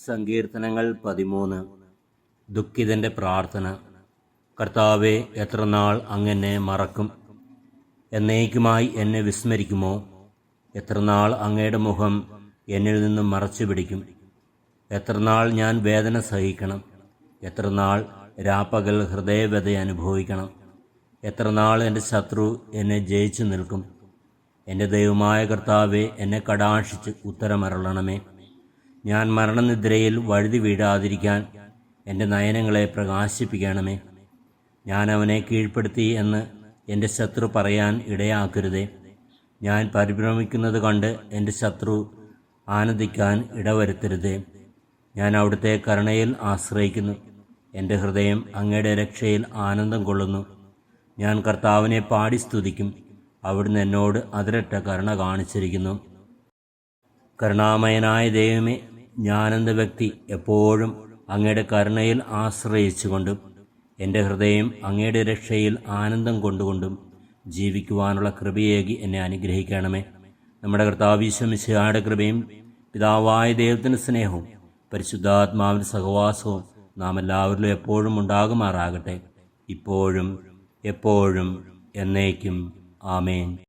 സങ്കീർത്തനങ്ങൾ 13. ദുഃഖിതൻ്റെ പ്രാർത്ഥന. കർത്താവേ, എത്രനാൾ അങ്ങെന്നെ മറക്കും? എന്നേക്കുമായി എന്നെ വിസ്മരിക്കുമോ? എത്രനാൾ അങ്ങയുടെ മുഖം എന്നിൽ നിന്നും മറച്ചു പിടിക്കും? എത്രനാൾ ഞാൻ വേദന സഹിക്കണം? എത്രനാൾ രാപ്പകൽ ഹൃദയവ്യത അനുഭവിക്കണം? എത്രനാൾ എൻ്റെ ശത്രു എന്നെ ജയിച്ചു നിൽക്കും? എൻ്റെ ദൈവമായ കർത്താവേ, എന്നെ കടാക്ഷിച്ച് ഉത്തരമരുളണമേ. ഞാൻ മരണനിദ്രയിൽ വഴുതി വീഴാതിരിക്കാൻ എൻ്റെ നയനങ്ങളെ പ്രകാശിപ്പിക്കണമേ. ഞാൻ അവനെ കീഴ്പ്പെടുത്തി എന്ന് എൻ്റെ ശത്രു പറയാൻ ഇടയാക്കരുതേ. ഞാൻ പരിഭ്രമിക്കുന്നത് കണ്ട് എൻ്റെ ശത്രു ആനന്ദിക്കാൻ ഇടവരുത്തരുതേ. ഞാൻ അവിടുത്തെ കരുണയിൽ ആശ്രയിക്കുന്നു. എൻ്റെ ഹൃദയം അങ്ങയുടെ രക്ഷയിൽ ആനന്ദം കൊള്ളുന്നു. ഞാൻ കർത്താവിനെ പാടി സ്തുതിക്കും. അവിടുന്ന് എന്നോട് അതിരറ്റ കരുണ കാണിച്ചിരിക്കുന്നു. കരുണാമയനായ ദൈവമേ, ഞാനെന്ന വ്യക്തി എപ്പോഴും അങ്ങയുടെ കരുണയിൽ ആശ്രയിച്ചുകൊണ്ടും എൻ്റെ ഹൃദയം അങ്ങയുടെ രക്ഷയിൽ ആനന്ദം കൊണ്ടുകൊണ്ടും ജീവിക്കുവാനുള്ള കൃപയേകി എന്നെ അനുഗ്രഹിക്കണമേ. നമ്മുടെ കർത്താവ് ഈശോ മിശിഹായുടെ കൃപയും പിതാവായ ദൈവത്തിൻ്റെ സ്നേഹവും പരിശുദ്ധാത്മാവിൻ്റെ സഹവാസവും നാം എല്ലാവരിലും എപ്പോഴും ഉണ്ടാകുമാറാകട്ടെ, ഇപ്പോഴും എപ്പോഴും എന്നേക്കും. ആമേൻ.